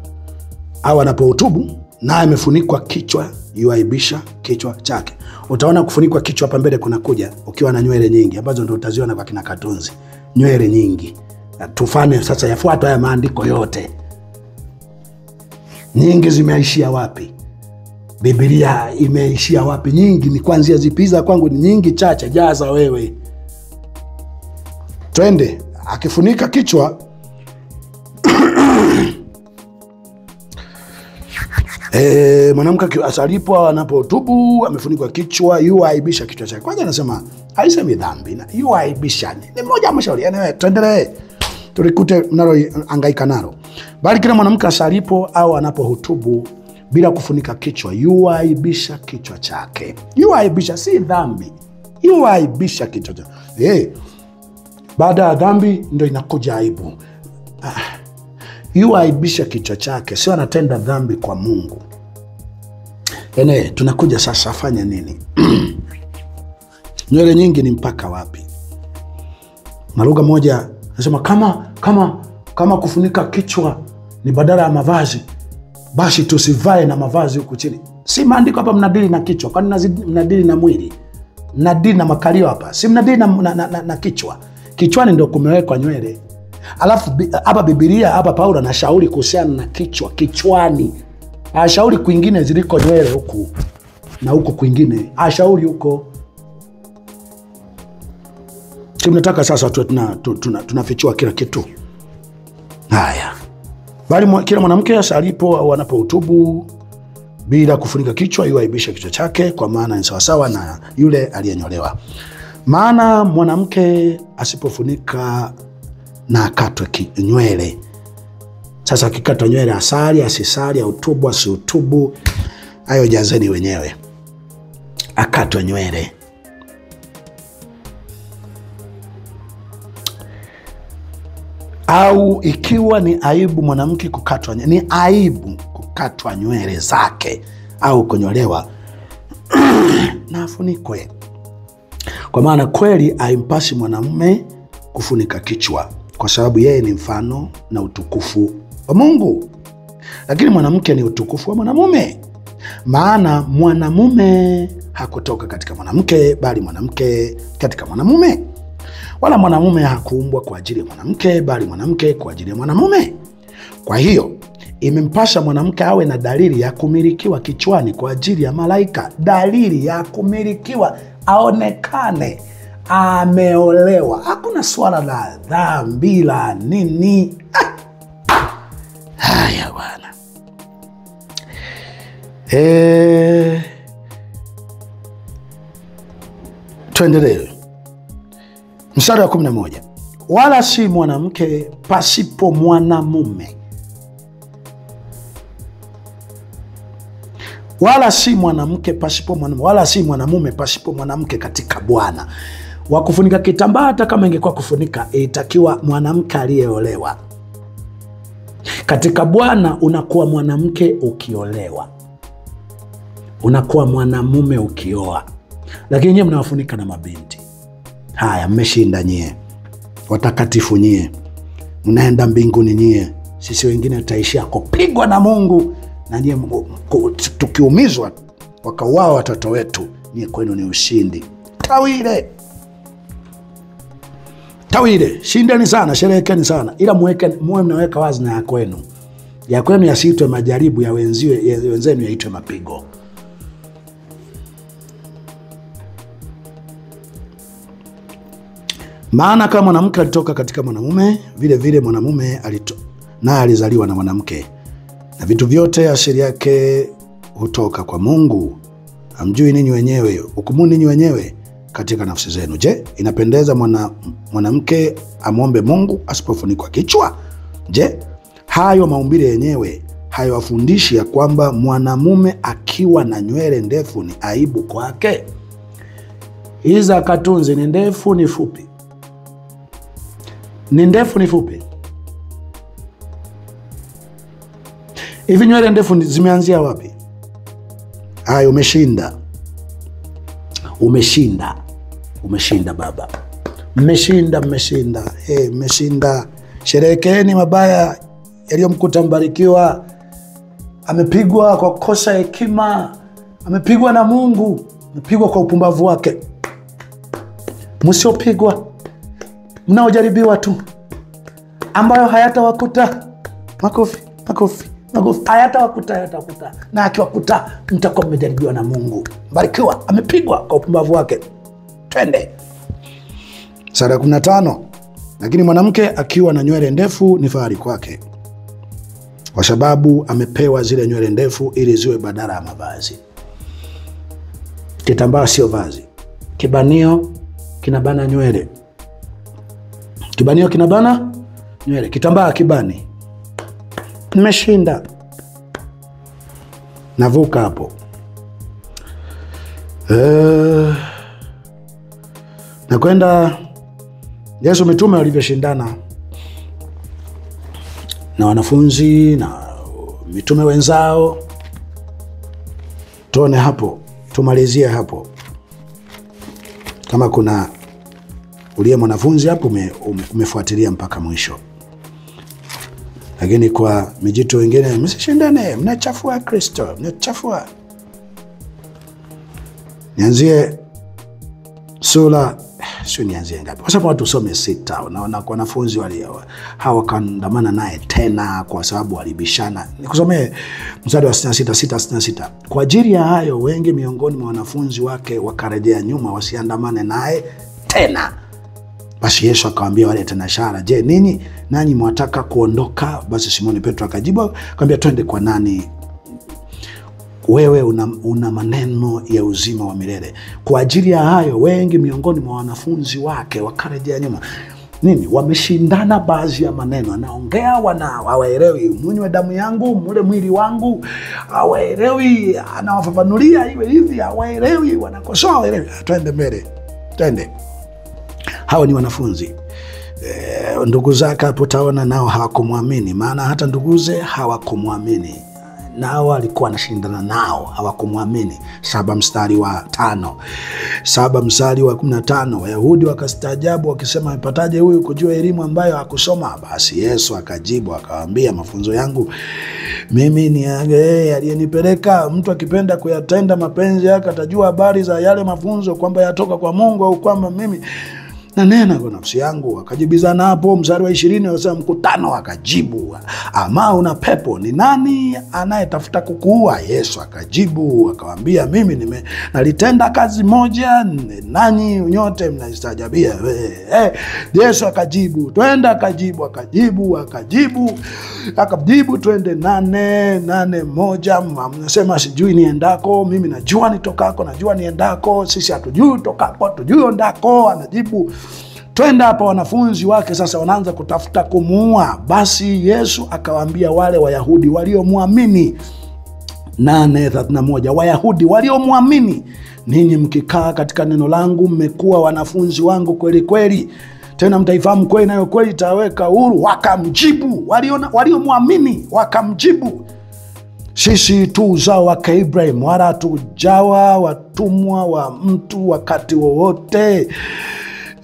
au anapohutubu naye amefunikwa kichwa, yuaibisha kichwa chake. Utaona kufunikwa kichwa hapa mbele kuna kuja ukiwa na nywele nyingi ambazo ndio utaziona kwa kina Katunzi. Nywele nyingi. Tufanye sasa yafuata haya maandiko yote. Nyingi zimeishia wapi? Biblia imeishia wapi? Nyingi ni kuanzia zipiza kwangu ni nyingi, chache jaza wewe. Twende, akifunika kichwa mwanamke asalipo anapotubu amefunikwa kichwa, yuaibisha kichwa chake. Kwanza anasema haisemi dhambi na yuaibisha ni moja mashauri. Tuendelee. Tulikute mnalo angaika nalo. Bali kila mwanamke asalipo au anapohutubu bila kufunika kichwa, yuaibisha kichwa chake. Yuaibisha si dhambi. Yuaibisha kichwa chake. Baada ya dhambi ndio inakuja aibu. Yuaibisha kichwa chake, sio anatenda dhambi kwa Mungu. Tunakuja sasa afanya nini? Nywele nyingi ni mpaka wapi? Na lugha moja nasema kama kufunika kichwa ni badala ya mavazi, basi tusivae na mavazi huku chini. Si maandiko hapa mnadili na kichwa, kwani mnadili na mwili? mnadili na makalio hapa, si mnadili na kichwa. Kichwani ndio kumewekwa nywele. Alafu hapa Biblia, hapa Paulo anashauri kuhusiana na kichwa, kichwani. Ashauri kwingine ziliko nywele huku na huko kwingine, ashauri huko. Tunataka sasa tunafichua kila kitu. Haya. Bali kila mwanamke alipo anapohutubu bila kufunika kichwa, yuaibisha kichwa chake, kwa maana ni sawasawa na yule aliyenyolewa. Maana mwanamke asipofunika na akatwe nywele. Sasa akikatwa nywele, asali asisali, autubu asiutubu, hayo jazeni wenyewe. Akatwe nywele. Au ikiwa ni aibu mwanamke kukatwa, ni aibu kukatwa nywele zake au kunyolewa, na afunikwe. Kwa maana kweli haimpasi mwanamume kufunika kichwa, kwa sababu yeye ni mfano na utukufu wa Mungu. Lakini mwanamke ni utukufu wa mwanamume. Maana mwanamume hakutoka katika mwanamke, bali mwanamke katika mwanamume. Wala mwanamume hakuumbwa kwa ajili ya mwanamke, bali mwanamke kwa ajili ya mwanamume. Kwa hiyo imempasha mwanamke awe na dalili ya kumilikiwa kichwani kwa ajili ya malaika. Dalili ya kumilikiwa, aonekane ameolewa. Hakuna swala la dhambi la nini. Haya bwana. Tuendelee. Mstari wa 11. Wala si mwanamke pasipo mwanamume. Wala si mwanamke pasipo mwanamume. Wala si mwanamume pasipo mwanamke katika Bwana. Wakufunika kitambaa, hata kama ingekuwa kufunika, itakiwa mwanamke aliyeolewa. Katika Bwana unakuwa mwanamke ukiolewa, unakuwa mwanamume ukioa. Lakini nyie mnawafunika na mabinti. Haya, mmeshinda nyie, watakatifu nyie, mnaenda mbinguni nyie. Sisi wengine tutaishia kupigwa na Mungu, na nyie tukiumizwa wakauawa watoto wetu, nyie kwenu ni ushindi. Tawile, shindeni sana, sherehekeni sana, ila muwe mnaweka wazi na ya kwenu yasiitwe majaribu, ya wenzenu yaitwe mapigo. Maana kama mwanamke alitoka katika mwanamume, vile vile mwanamume naye alizaliwa na mwanamke. Na vitu vyote asili yake hutoka kwa Mungu. Hamjui ninyi wenyewe, hukumuni ninyi wenyewe katika nafsi zenu. Je, inapendeza mwanamke amwombe Mungu asipofunikwa kichwa? Je, hayo maumbile yenyewe hayawafundishi ya kwamba mwanamume akiwa na nywele ndefu ni aibu kwake? Hizi katunzi ni ndefu ni fupi? Ni ndefu ni fupi? Hivi nywele ndefu zimeanzia wapi? Hayo umeshinda. Umeshinda baba. Mmeshinda. Mmeshinda. Sherehekeni mabaya yaliyomkuta Mbarikiwa. Amepigwa kwa kosa hekima. Amepigwa na Mungu. Amepigwa kwa upumbavu wake. Msiopigwa, mnaojaribiwa tu, ambayo hayatawakuta. Makofi. Hayatawakuta. Na akiwakuta, mtakuwa mmejaribiwa na Mungu. Mbarikiwa amepigwa kwa upumbavu wake. Twende. Sura 15. Lakini mwanamke akiwa na nywele ndefu ni fahari kwake, kwa sababu amepewa zile nywele ndefu ili ziwe badala ya mavazi. Kitambaa sio vazi. Kibanio kinabana nywele. Kitambaa kibani. Nimeshinda. Navuka hapo. Na kwenda Yesu mitume walivyoshindana na wanafunzi na mitume wenzao. Tuone hapo, tumalizie hapo. Kama kuna uliye mwanafunzi hapo umefuatilia mpaka mwisho. Lakini kwa mijito wengine, msishindane, mnachafua Kristo, mnachafua. Nianzie sura sio nianzie ngapi? Kwa sababu watu usome 6. Unaona kwa wanafunzi hawakandamana naye tena kwa sababu walibishana. Nikusomee mstari wa 66. Kwa ajili ya hayo wengi miongoni mwa wanafunzi wake wakarejea nyuma wasiandamane naye tena. Basi Yesu akawaambia wale tenashara, je, nanyi mwataka kuondoka? Basi Simoni Petro akajibu akamwambia, twende kwa nani? Wewe una maneno ya uzima wa milele. Kwa ajili ya hayo wengi miongoni mwa wanafunzi wake wakarejea nyuma. Wameshindana baadhi ya maneno. Anaongea hawaelewi. Mnywe damu yangu, mule mwili wangu. Hawaelewi. Anawafafanulia iwe hivi, hawaelewi. Wanakosoa, hawaelewi. Twende mbele. Twende. Hao ni wanafunzi. Ndugu zake hapo taona nao hawakumwamini, maana hata nduguze hawakumwamini. Nao alikuwa anashindana nao, hawakumwamini. 7 mstari wa 5. 7 mstari wa 15. Wayahudi wakastaajabu wakisema, amepataje huyu kujua elimu ambayo hakusoma? Basi Yesu akajibu akawaambia, mafunzo yangu mimi ni aliyenipeleka. Mtu akipenda kuyatenda mapenzi yake atajua habari za yale mafunzo, kwamba yatoka kwa Mungu au kwamba mimi na nena kwa nafsi yangu. Akajibizana hapo. Mstari wa 20 wasema mkutano akajibu, ama una pepo, ni nani anayetafuta kukuua? Yesu akajibu akawaambia, mimi nalitenda kazi moja, nanyi nyote mnaistajabia. Yesu akajibu, twende. Akajibu twende 8:1. Mnasema sijui niendako, mimi najua nitokako, najua niendako. Sisi hatujui utokako, hatujui ondako. Anajibu, twende hapa. Wanafunzi wake sasa wanaanza kutafuta kumuua. Basi Yesu akawaambia wale Wayahudi waliomwamini, 8:31, Wayahudi waliomwamini, ninyi mkikaa katika neno langu mmekuwa wanafunzi wangu kweli kweli, tena mtaifahamu kweli, nayo kweli itaweka huru. Wakamjibu, waliomwamini wakamjibu, sisi tu uzao wa Ibrahim, wala hatujawa watumwa wa mtu wakati wowote.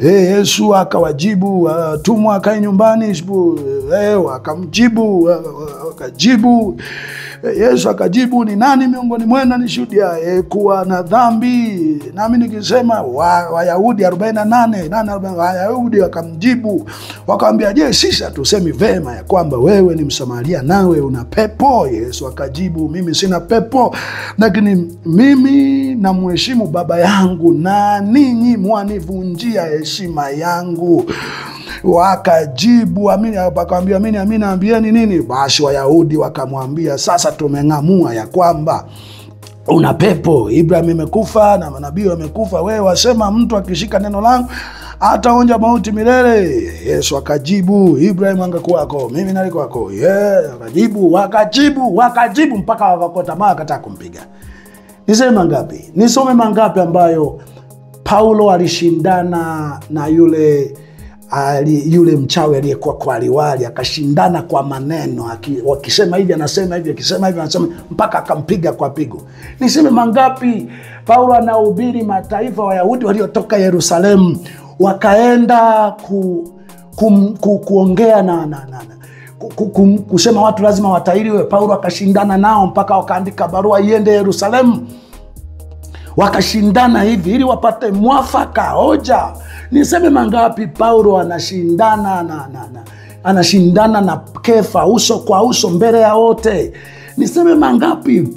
Yesu akawajibu, watumwa akae nyumbani. Wakamjibu, wakajibu. Yesu akajibu, ni nani miongoni mwenu anishuhudia kuwa na dhambi? Nami nikisema Wayahudi 48. Wayahudi wakamjibu wakamwambia, je, sisi hatusemi vema ya kwamba wewe ni Msamaria nawe una pepo? Yesu akajibu, mimi sina pepo, lakini mimi namheshimu Baba yangu, na ninyi mwanivunjia heshima yangu. Wakajibu, amini. Akamwambia, amini ambieni nini? Basi Wayahudi wakamwambia, sasa tumeng'amua ya kwamba una pepo. Ibrahim amekufa na manabii wamekufa, wewe wasema mtu akishika neno langu hataonja mauti milele. Yesu akajibu, Ibrahim angekuwako, mimi nalikuwako. Wakajibu mpaka wakakota tamaa, akataka kumpiga. Nisome mangapi ambayo Paulo alishindana na yule mchawi aliyekuwa kwa liwali, akashindana kwa maneno, wakisema hivi anasema hivi, akisema hivi anasema, mpaka akampiga kwa pigo. Niseme mangapi Paulo anahubiri mataifa, Wayahudi waliotoka Yerusalemu wakaenda kuongea kusema watu lazima watairiwe. Paulo akashindana nao mpaka wakaandika barua iende Yerusalemu. Wakashindana hivi ili wapate mwafaka, hoja. Niseme mangapi Paulo anashindana na Kefa uso kwa uso mbele ya wote. Niseme mangapi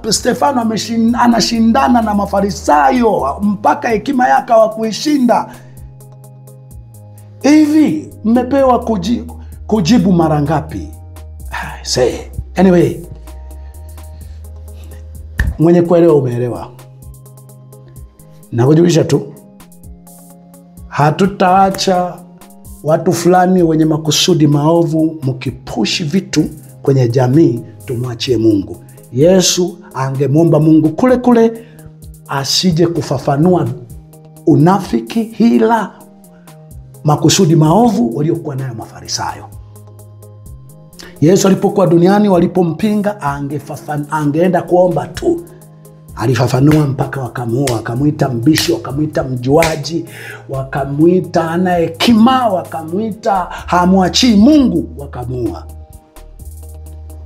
Stefano anashindana na Mafarisayo mpaka hekima yake hawakuishinda. Hivi mmepewa kujibu mara ngapi? Anyway, mwenye kuelewa umeelewa. Na kujulisha tu, hatutaacha watu fulani wenye makusudi maovu mkipushi vitu kwenye jamii tumwachie Mungu. Yesu angemwomba Mungu kule asije kufafanua unafiki, hila, makusudi maovu waliokuwa nayo Mafarisayo. Yesu alipokuwa duniani walipompinga angeenda kuomba tu. Alifafanua mpaka wakamuua, wakamuita mbishi, wakamuita mjuaji, wakamuita ana hekima, wakamuita hamwachii Mungu, wakamuua.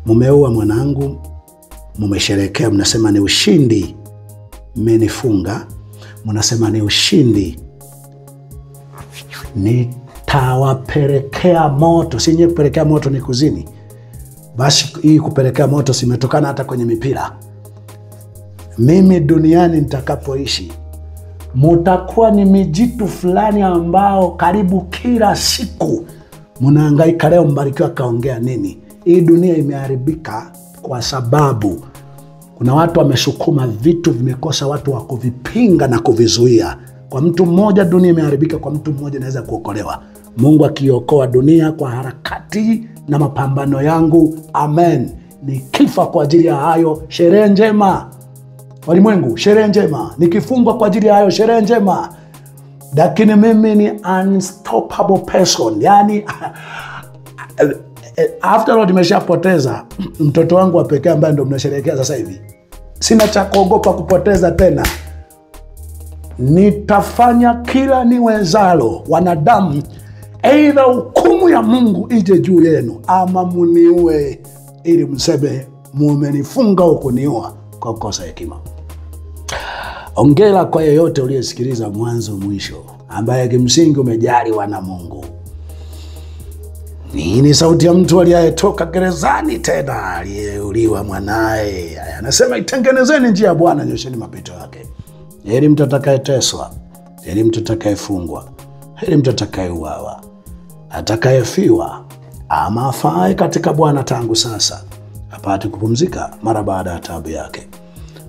Mumeua mwanangu, mumesherekea, mnasema ni ushindi, mmenifunga. mnasema ni ushindi. Nitawapelekea moto. Si nyewe kupelekea moto ni kuzini. Basi hii kupelekea moto simetokana hata kwenye mipira. Mimi duniani nitakapoishi, mutakuwa ni mijitu fulani ambao karibu kila siku mnahangaika, leo Mbarikiwa kaongea nini? Hii dunia imeharibika kwa sababu kuna watu wamesukuma vitu, vimekosa watu wa kuvipinga na kuvizuia. Kwa mtu mmoja dunia imeharibika, kwa mtu mmoja inaweza kuokolewa. Mungu akiokoa dunia kwa harakati na mapambano yangu, amen. Nikifa kwa ajili ya hayo, sherehe njema. Walimwengu, sherehe njema. Nikifungwa kwa ajili ya hayo, sherehe njema. Lakini mimi ni unstoppable person. Yani after all nimeshapoteza mtoto wangu wa pekee ambaye ndo mnasherehekea sasa hivi. Sina cha kuogopa kupoteza tena. Nitafanya kila niwezalo, wanadamu, aidha hukumu ya Mungu ije juu yenu ama muniue, ili mseme mumenifunga au kuniua kwa kukosa hekima. Hongera kwa yeyote uliyesikiliza mwanzo mwisho, ambaye kimsingi umejali wana Mungu. Hii ni sauti ya mtu aliyetoka gerezani, tena aliyeuliwa mwanae. Anasema, itengenezeni njia ya Bwana, nyosheni mapito yake. Heri mtu atakayeteswa, heri mtu atakayefungwa, heri mtu atakayeuawa, atakayefiwa ama afae katika Bwana tangu sasa, apate kupumzika mara baada ya taabu yake.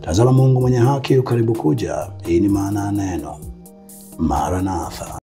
Tazama, Mungu mwenye haki yu karibu kuja. Hii ni maana ya neno Maranatha.